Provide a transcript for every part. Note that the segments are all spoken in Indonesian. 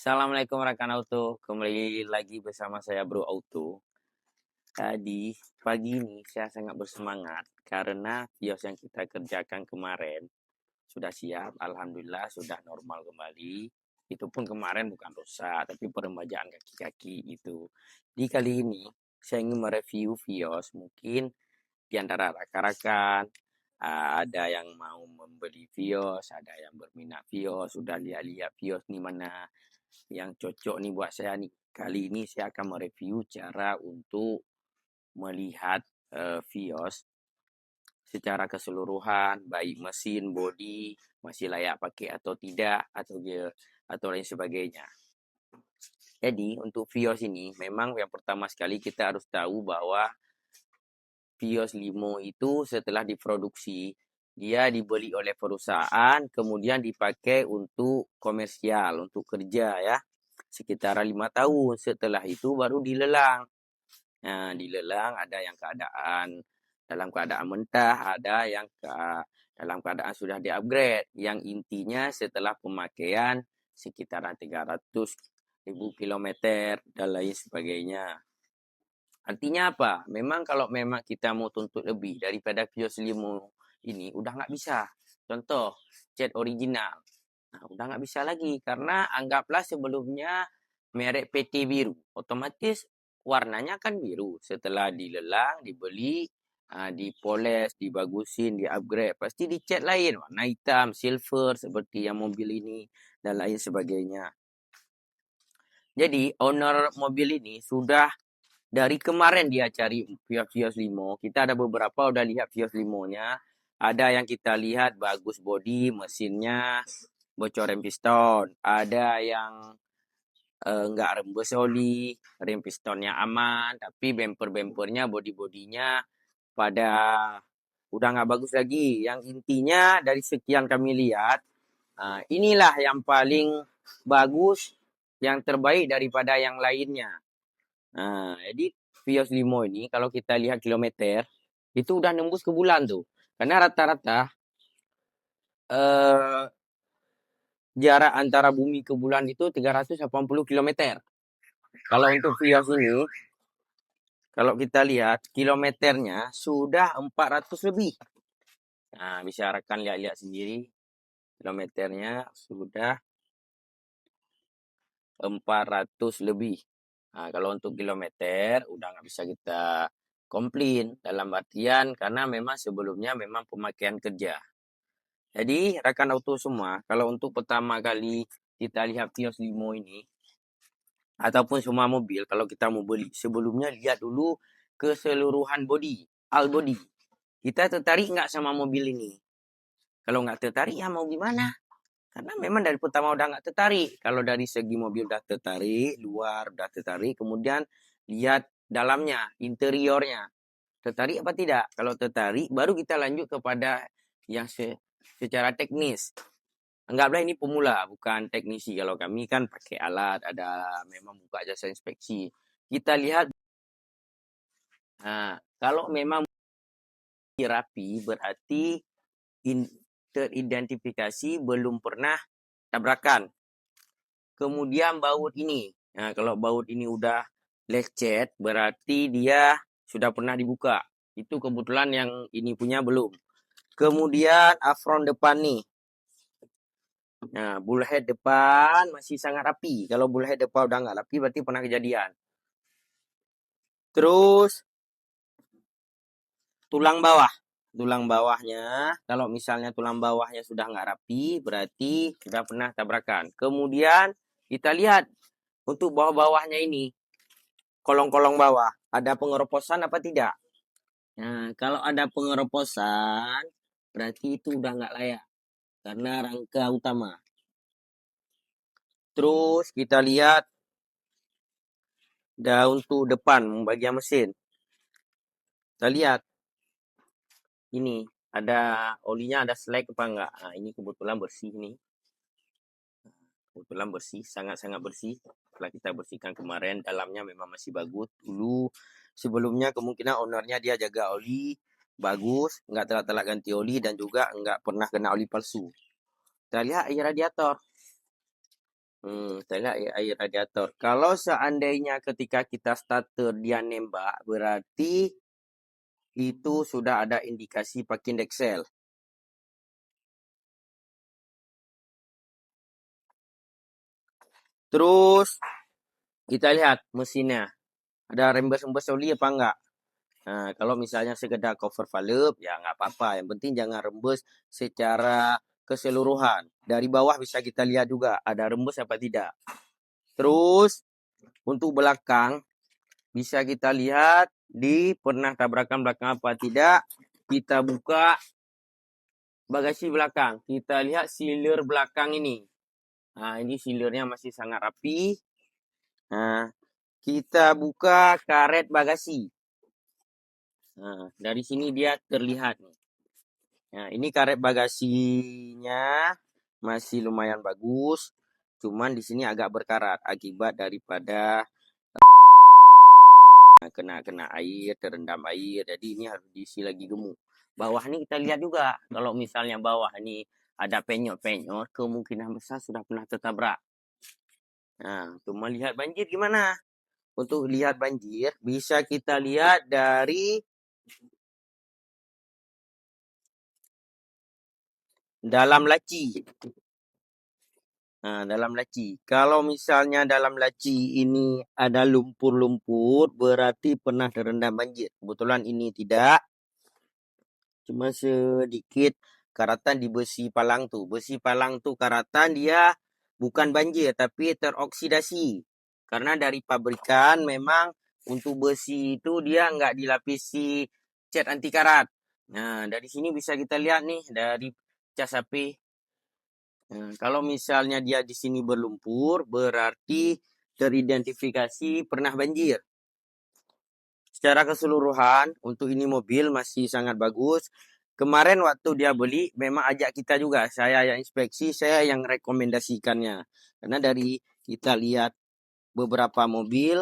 Assalamualaikum rekan Auto, kembali lagi bersama saya Bro Auto. Tadi pagi ini saya sangat bersemangat karena kios yang kita kerjakan kemarin sudah siap, alhamdulillah sudah normal kembali. Itu pun kemarin bukan rusak, tapi peremajaan kaki-kaki gitu. Di kali ini saya ingin mereview kios, mungkin di antara rakan-rakan ada yang mau membeli kios, ada yang berminat kios, sudah lihat-lihat kios di mana yang cocok nih buat saya nih. Kali ini saya akan mereview cara untuk melihat Vios secara keseluruhan, baik mesin, bodi, masih layak pakai atau tidak, atau lain sebagainya. Jadi untuk Vios ini memang yang pertama sekali kita harus tahu bahwa Vios Limo itu setelah diproduksi dia dibeli oleh perusahaan kemudian dipakai untuk komersial, untuk kerja ya. Sekitar 5 tahun. Setelah itu baru dilelang. Nah, dilelang ada yang dalam keadaan mentah, ada yang dalam keadaan sudah di-upgrade. Yang intinya setelah pemakaian sekitaran 300.000 kilometer dan lain sebagainya. Artinya apa? Memang kalau memang kita mau tuntut lebih daripada Vios Limo ini udah nggak bisa. Contoh, cat original. Nah, udah nggak bisa lagi karena anggaplah sebelumnya merek PT biru, otomatis warnanya kan biru. Setelah dilelang, dibeli, dipoles, dibagusin, di-upgrade, pasti dicat lain, warna hitam, silver seperti yang mobil ini dan lain sebagainya. Jadi owner mobil ini sudah dari kemarin dia cari Vios Limo. Kita ada beberapa udah lihat Vios Limonya. Ada yang kita lihat bagus bodi, mesinnya, bocor rem piston. Ada yang nggak rembes oli, rem pistonnya aman, tapi bempernya, bodi-bodinya pada udah nggak bagus lagi. Yang intinya dari sekian kami lihat, inilah yang paling bagus, yang terbaik daripada yang lainnya. Jadi Vios Limo ini kalau kita lihat kilometer itu udah nembus ke bulan tuh. Karena rata-rata eh, jarak antara bumi ke bulan itu 380 kilometer. Kalau untuk Vios ini, kalau kita lihat kilometernya sudah 400 lebih. Nah, bisa rekan lihat-lihat sendiri. Kilometernya sudah 400 lebih. Nah, kalau untuk kilometer udah nggak bisa kita komplain dalam artian karena memang sebelumnya memang pemakaian kerja. Jadi rekan auto semua, kalau untuk pertama kali kita lihat Vios Limo ini ataupun semua mobil kalau kita mau beli, sebelumnya lihat dulu keseluruhan body, all body. Kita tertarik nggak sama mobil ini? Kalau nggak tertarik ya mau gimana? Karena memang dari pertama udah nggak tertarik. Kalau dari segi mobil udah tertarik, luar udah tertarik, kemudian lihat dalamnya, interiornya. Tertarik apa tidak? Kalau tertarik, baru kita lanjut kepada yang secara teknis. Anggaplah ini pemula, bukan teknisi. Kalau kami kan pakai alat, ada memang buka jasa inspeksi. Kita lihat, nah, kalau memang rapi, berarti teridentifikasi belum pernah tabrakan. Kemudian baut ini. Nah, kalau baut ini udah lecet, berarti dia sudah pernah dibuka. Itu kebetulan yang ini punya belum. Kemudian afron depan nih. Nah, bullhead depan masih sangat rapi. Kalau bullhead depan udah nggak rapi, berarti pernah kejadian. Terus tulang bawah. Tulang bawahnya, kalau misalnya tulang bawahnya sudah nggak rapi, berarti sudah pernah tabrakan. Kemudian kita lihat untuk bawah-bawahnya ini, kolong-kolong bawah, ada pengeroposan apa tidak? Nah, kalau ada pengeroposan, berarti itu udah nggak layak. Karena rangka utama. Terus kita lihat daun tuh depan, bagian mesin. Kita lihat, ini, ada olinya, ada slag apa enggak? Nah, ini kebetulan bersih nih. Kebetulan bersih, sangat-sangat bersih. Setelah kita bersihkan kemarin, dalamnya memang masih bagus. Dulu, sebelumnya kemungkinan ownernya dia jaga oli, bagus, nggak telat-telat ganti oli, dan juga nggak pernah kena oli palsu. Kita lihat air radiator. Saya lihat air radiator. Kalau seandainya ketika kita starter dia nembak, berarti itu sudah ada indikasi pakin Dexel. Terus kita lihat mesinnya. Ada rembes-rembes oli apa enggak? Nah, kalau misalnya sekedar cover valve, ya nggak apa-apa. Yang penting jangan rembes secara keseluruhan. Dari bawah bisa kita lihat juga ada rembes apa tidak. Terus untuk belakang bisa kita lihat di pernah tabrakan belakang apa tidak. Kita buka bagasi belakang. Kita lihat sealer belakang ini. Nah, ini sealernya masih sangat rapi. Nah, kita buka karet bagasi. Nah, dari sini dia terlihat nih. Nah, ini karet bagasinya masih lumayan bagus. Cuman di sini agak berkarat akibat daripada kena air, terendam air. Jadi ini harus diisi lagi gemuk. Bawah ini kita lihat juga. Kalau misalnya bawah ini ada penyot-penyot, kemungkinan besar sudah pernah tertabrak. Nah, untuk melihat banjir gimana? Untuk lihat banjir, bisa kita lihat dari dalam laci. Nah, dalam laci. Kalau misalnya dalam laci ini ada lumpur-lumpur, berarti pernah terendam banjir. Kebetulan ini tidak. Cuma sedikit karatan di besi palang tuh. Besi palang tuh karatan dia bukan banjir, tapi teroksidasi. Karena dari pabrikan memang untuk besi itu dia nggak dilapisi cat anti karat. Nah, dari sini bisa kita lihat nih dari cas HP. Kalau misalnya dia di sini berlumpur, berarti teridentifikasi pernah banjir. Secara keseluruhan, untuk ini mobil masih sangat bagus. Kemarin waktu dia beli, memang ajak kita juga. Saya yang inspeksi, saya yang rekomendasikannya. Karena dari kita lihat beberapa mobil,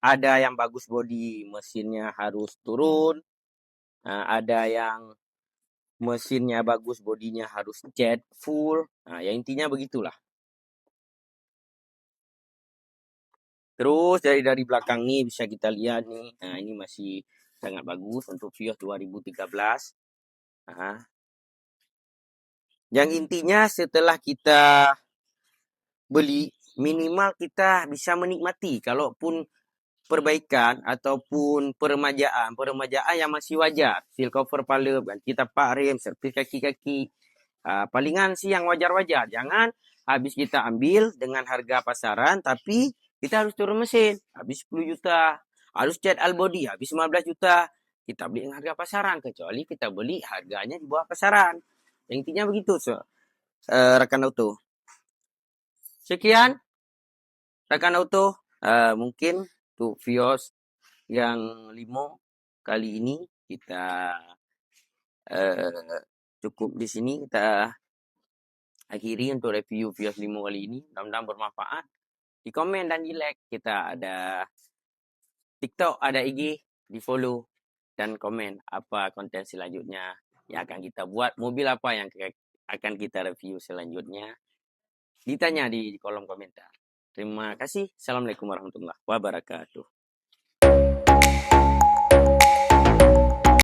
ada yang bagus bodi, mesinnya harus turun. Ada yang mesinnya bagus, bodinya harus cat full. Ya intinya begitulah. Terus dari belakang nih bisa kita lihat nih. Nah, ini masih sangat bagus untuk Vios 2013. Nah, yang intinya setelah kita beli, minimal kita bisa menikmati. Kalaupun perbaikan ataupun peremajaan yang masih wajar. Seal cover valve, ganti tapak rem, servis kaki-kaki. Palingan sih yang wajar-wajar. Jangan habis kita ambil dengan harga pasaran, tapi kita harus turun mesin. Habis 10 juta. Harus cat all body, habis 15 juta. Kita beli dengan harga pasaran. Kecuali kita beli harganya di bawah pasaran. Yang intinya begitu, rekan auto. Sekian, rekan auto. Mungkin untuk Vios yang 5 kali ini kita cukup di sini. Kita akhiri untuk review Vios 5 kali ini. Mudah-mudahan bermanfaat. Di komen dan di like. Kita ada TikTok, ada IG, di follow dan komen apa konten selanjutnya yang akan kita buat. Mobil apa yang akan kita review selanjutnya. Ditanya di kolom komentar. Terima kasih. Assalamualaikum warahmatullahi wabarakatuh.